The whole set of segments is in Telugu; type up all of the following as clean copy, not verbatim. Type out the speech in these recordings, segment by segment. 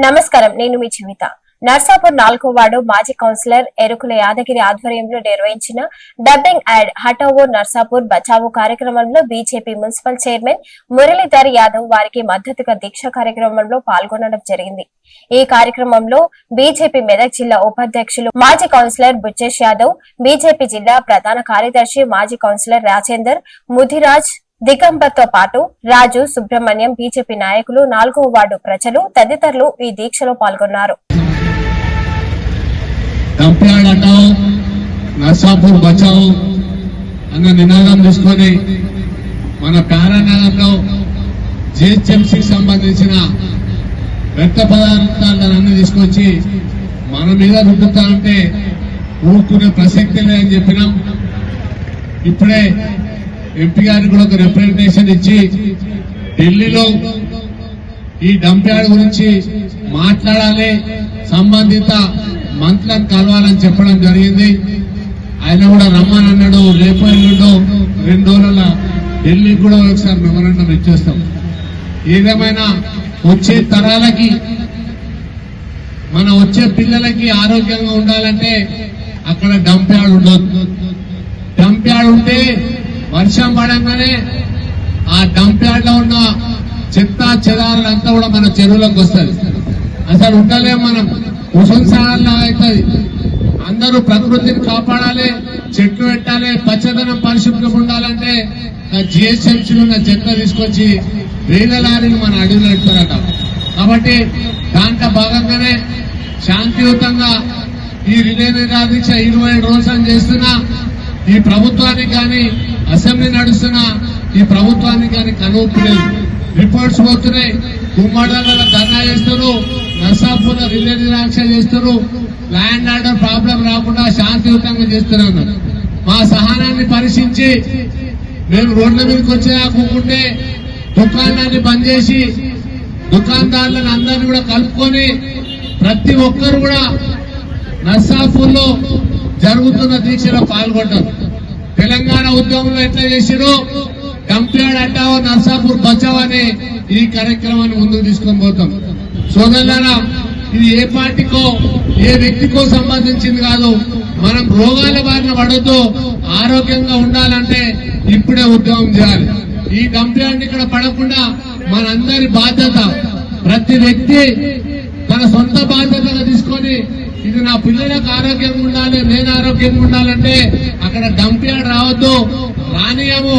నమస్కారం, నేను మీ జీవిత. నర్సాపూర్ 4వ వార్డు మాజీ కౌన్సిలర్ ఎరుకుల యాదగిరి ఆధ్వర్యంలో నిర్వహించిన డబ్బింగ్ యాడ్ హటావో నర్సాపూర్ బచావో కార్యక్రమంలో BJP municipal chairman Muralidhar Yadav వారికి మద్దతుగా దీక్ష కార్యక్రమంలో పాల్గొనడం జరిగింది. ఈ కార్యక్రమంలో బీజేపీ మెదక్ జిల్లా ఉపాధ్యక్షులు మాజీ కౌన్సిలర్ బుచ్చేష్ యాదవ్, బీజేపీ జిల్లా ప్రధాన కార్యదర్శి మాజీ కౌన్సిలర్ రాజేందర్, ముదిరాజ్, దిగంబర్తో పాటు రాజు, సుబ్రహ్మణ్యం, బీజేపీ నాయకులు, 4వ వార్డు ప్రజలు తదితరులు ఈ దీక్షలో పాల్గొన్నారు. నర్సాపూర్ బచావో అన్న నినాదం తీసుకొని మన కారానగర్లో జిహెచ్ఎంసీకి సంబంధించిన వ్యర్థ పదార్థాలన్నీ తీసుకొచ్చి మన మీద రుద్దుతానంటే ఊరుకునే ప్రసక్తి లేదని చెప్పినాం. ఇప్పుడే ఎంపీ గారికి కూడా ఒక రిప్రజెంటేషన్ ఇచ్చి ఢిల్లీలో ఈ డంప్ యార్డ్ గురించి మాట్లాడాలి, సంబంధిత మంత్రులను కలవాలని చెప్పడం జరిగింది. ఆయన కూడా రమ్మని అన్నాడు. రేపు ఎల్లుండో 2 రోజుల ఢిల్లీకి కూడా ఒకసారి మెమోరాండం ఇచ్చేస్తాం. ఏదేమైనా వచ్చే తరాలకి, మన వచ్చే పిల్లలకి ఆరోగ్యంగా ఉండాలంటే అక్కడ డంప్ యార్డ్ ఉండదు. డంప్ యార్డ్ ఉంటే వర్షం పడంగానే ఆ డంప్ యార్డ్ లో ఉన్న చెత్త చెదారులంతా కూడా మన చెరువులకు వస్తుంది. అసలు ఉండలేము మనం. ఉసంసారాల్లో అవుతుంది. అందరూ ప్రకృతిని కాపాడాలి, చెట్లు పెట్టాలి, పచ్చదనం పరిశుభ్రంగా ఉండాలంటే జిహెచ్ఎంసీలో ఉన్న చెత్త తీసుకొచ్చి వేల లారీలు మన అడవిలో పెడతారట. కాబట్టి దాంట్లో భాగంగానే శాంతియుతంగా ఈ రిలే నిరాదీక్ష 27 రోజులు చేస్తున్నా ఈ ప్రభుత్వానికి కానీ, అసెంబ్లీ నడుస్తున్న ఈ ప్రభుత్వానికి కానీ కనువిప్పు లేదు. రిపోర్ట్స్ పోతున్నాయి. గుమ్మడాలలో ధర్నా చేస్తారు, నర్సాపూర్లో రిలే నిరాక్ష చేస్తారు. ల్యాండ్ ఆర్డర్ ప్రాబ్లం రాకుండా శాంతియుతంగా చేస్తున్నాను. మా సహనాన్ని పరీక్షించి మేము రోడ్ల మీదకి వచ్చేకుంటే దుకాణాన్ని బంద్ చేసి దుకాణదారులను అందరినీ కూడా కలుపుకొని ప్రతి ఒక్కరు కూడా నర్సాపూర్లో జరుగుతున్న దీక్షలో పాల్గొంటారు. తెలంగాణ ఉద్యమంలో ఎట్లా చేసిరో డంప్ యార్డ్ హటావో నర్సాపూర్ బచావో అనే ఈ కార్యక్రమాన్ని ముందుకు తీసుకొని పోతాం. సోదరులారా, ఇది ఏ పార్టీకో ఏ వ్యక్తికో సంబంధించింది కాదు. మనం రోగాల బారిన పడొద్దు, ఆరోగ్యంగా ఉండాలంటే ఇప్పుడే ఉద్యమం చేయాలి. ఈ డంప్ యార్డ్ ఇక్కడ పడకుండా మనందరి బాధ్యత. ప్రతి వ్యక్తి తన సొంత బాధ్యతగా తీసుకొని ఇది నా పిల్లలకు ఆరోగ్యంగా ఉండాలి, నేను ఆరోగ్యంగా ఉండాలంటే అక్కడ డంప్ యార్డ్ రావద్దు, రానియము,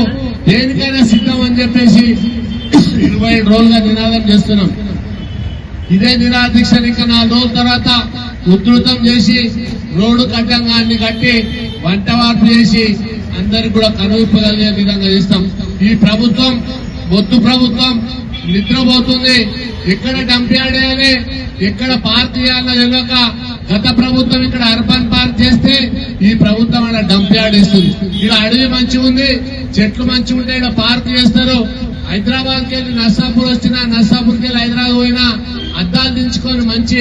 దేనికైనా సిద్ధం అని చెప్పేసి 27 రోజులుగా నినాదం చేస్తున్నాం. ఇదే నిరాదీక్షను ఇంకా 4 రోజుల తర్వాత ఉధృతం చేసి రోడ్డు కట్టంగా అన్ని కట్టి వంట వార్పు చేసి అందరికి కూడా కనువిప్పు కలిగే విధంగా చేస్తాం. ఈ ప్రభుత్వం మొద్దు ప్రభుత్వం నిద్రపోతుంది. ఎక్కడ డంప్ యార్డ్ వేయాలి, ఎక్కడ పార్క్ చేయాలో తెలియక గత ప్రభుత్వం ఇక్కడ అర్బన్ పార్క్ చేస్తే ఈ ప్రభుత్వం అలా డంప్ యార్డ్ ఇస్తుంది. ఇలా అడవి మంచిగా ఉంది, చెట్లు మంచిగా ఉంటే ఇక్కడ పార్క్ చేస్తారు. హైదరాబాద్కి వెళ్ళి నర్సాపూర్ వచ్చినా, నర్సాపూర్కి వెళ్ళి హైదరాబాద్ పోయినా అద్దాలు దించుకొని మంచి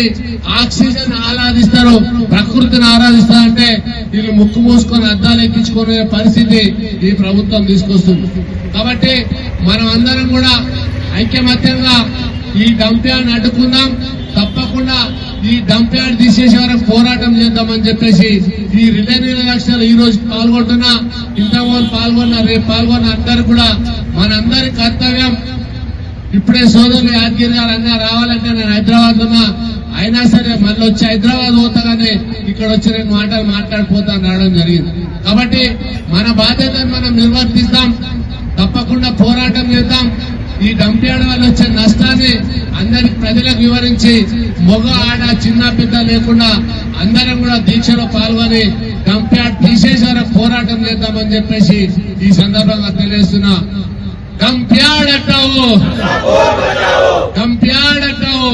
ఆక్సిజన్ ఆహ్లాదిస్తారు, ప్రకృతిని ఆరాధిస్తారంటే వీళ్ళు ముక్కు మూసుకొని అద్దాలు ఎక్కించుకునే పరిస్థితి ఈ ప్రభుత్వం తీసుకొస్తుంది. కాబట్టి మనం అందరం కూడా ఐక్యమత్యంగా ఈ డంప్ యార్డ్ అడ్డుకుందాం. తప్పకుండా ఈ డంప్ యార్డ్ తీసేసే వరకు పోరాటం చేద్దామని చెప్పేసి ఈ రిలే నిరాక్షలు ఈ రోజు పాల్గొంటున్నా, ఇంతకుముందు పాల్గొన్నా, రేపు పాల్గొన్న అందరు కూడా మనందరి కర్తవ్యం. ఇప్పుడే సోదరులు యాదగిరి గారు అన్నా రావాలంటే నేను హైదరాబాద్ ఉన్నా, అయినా సరే మళ్ళీ వచ్చి హైదరాబాద్ పోతాగానే ఇక్కడ వచ్చి 2 మాటలు మాట్లాడిపోతాను రావడం జరిగింది. కాబట్టి మన బాధ్యతను మనం నిర్వర్తిస్తాం, తప్పకుండా పోరాటం చేద్దాం. ఈ డంప్ యార్డ్ వల్ల వచ్చే నష్టాన్ని అందరికి ప్రజలకు వివరించి మొగ ఆడ చిన్న పెద్ద లేకుండా అందరం కూడా దీక్షలో పాల్గొని డంప్ యార్డ్ తీసేసే వరకు పోరాటం చేద్దామని చెప్పేసి ఈ సందర్భంగా తెలియజేస్తున్నా. డంప్ యార్డ్ హటావో, డంప్ యార్డ్ హటావో.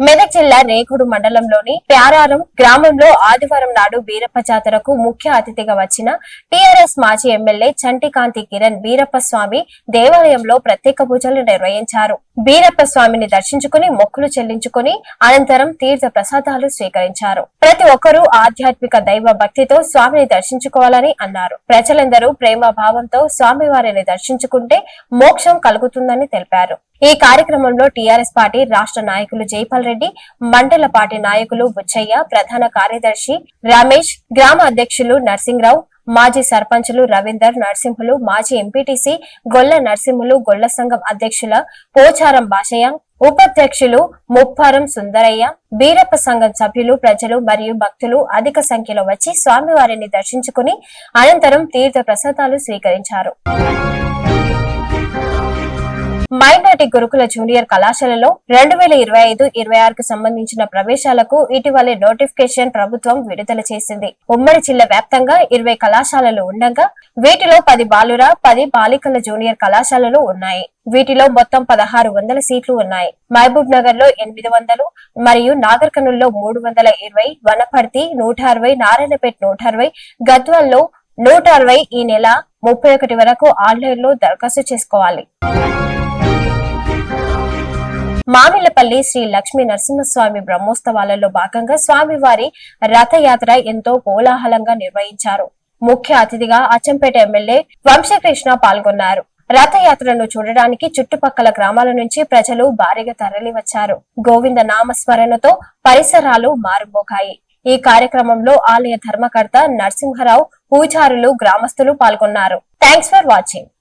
మెదక్ జిల్లా రేగూడు మండలంలోని ప్యారారం గ్రామంలో ఆదివారం నాడు బీరప్ప జాతరకు ముఖ్య అతిథిగా వచ్చిన టీఆర్ఎస్ మాజీ ఎమ్మెల్యే చంటికాంతి కిరణ్ బీరప్ప స్వామి దేవాలయంలో ప్రత్యేక పూజలు నిర్వహించారు. బీరప్ప స్వామిని దర్శించుకుని మొక్కులు చెల్లించుకుని అనంతరం తీర్థ ప్రసాదాలు స్వీకరించారు. ప్రతి ఒక్కరూ ఆధ్యాత్మిక దైవ భక్తితో స్వామిని దర్శించుకోవాలని అన్నారు. ప్రజలందరూ ప్రేమ భావంతో స్వామివారిని దర్శించుకుంటే మోక్షం కలుగుతుందని తెలిపారు. ఈ కార్యక్రమంలో టీఆర్ఎస్ పార్టీ రాష్ట్ర నాయకులు జైపాల్ రెడ్డి, మండల పార్టీ నాయకులు బుచ్చయ్య, ప్రధాన కార్యదర్శి రమేష్, గ్రామ అధ్యక్షులు నర్సింగ్రావు, మాజీ సర్పంచులు రవీందర్, నర్సింహులు, మాజీ ఎంపీటీసీ గొల్ల నర్సింహులు, గొల్ల సంఘం అధ్యక్షుల పోచారం భాషయ్య, ఉపాధ్యక్షులు ముప్పారం సుందరయ్య, బీరప్ప సంఘం సభ్యులు, ప్రజలు మరియు భక్తులు అధిక సంఖ్యలో వచ్చి స్వామివారిని దర్శించుకుని అనంతరం తీర్థ ప్రసాదాలు స్వీకరించారు. మైనార్టీ గురుకుల జూనియర్ కళాశాలలో 2025-26కు సంబంధించిన ప్రవేశాలకు ఇటీవలే నోటిఫికేషన్ ప్రభుత్వం విడుదల చేసింది. ఉమ్మడి జిల్లా వ్యాప్తంగా 20 కళాశాలలు ఉండగా వీటిలో 10 బాలుర 10 బాలికల జూనియర్ కళాశాలలు ఉన్నాయి. వీటిలో మొత్తం 1600 సీట్లు ఉన్నాయి. మహబూబ్ నగర్ లో 800 మరియు నాగర్ కర్నూల్లో 320, వనపర్తి 160, నారాయణపేట 160, గద్వాల్లో 160 ఈ నెల 31 వరకు ఆన్లైన్ లో దరఖాస్తు చేసుకోవాలి. మామిళ్లపల్లి శ్రీ లక్ష్మీ నరసింహస్వామి బ్రహ్మోత్సవాలలో భాగంగా స్వామివారి రథయాత్ర ఎంతో కోలాహలంగా నిర్వహించారు. ముఖ్య అతిథిగా అచ్చంపేట ఎమ్మెల్యే వంశీకృష్ణ పాల్గొన్నారు. రథయాత్రను చూడడానికి చుట్టుపక్కల గ్రామాల నుంచి ప్రజలు భారీగా తరలివచ్చారు. గోవింద నామస్మరణతో పరిసరాలు మారుమోగాయి. ఈ కార్యక్రమంలో ఆలయ ధర్మకర్త నరసింహరావు, పూజారులు, గ్రామస్తులు పాల్గొన్నారు. Thanks for watching.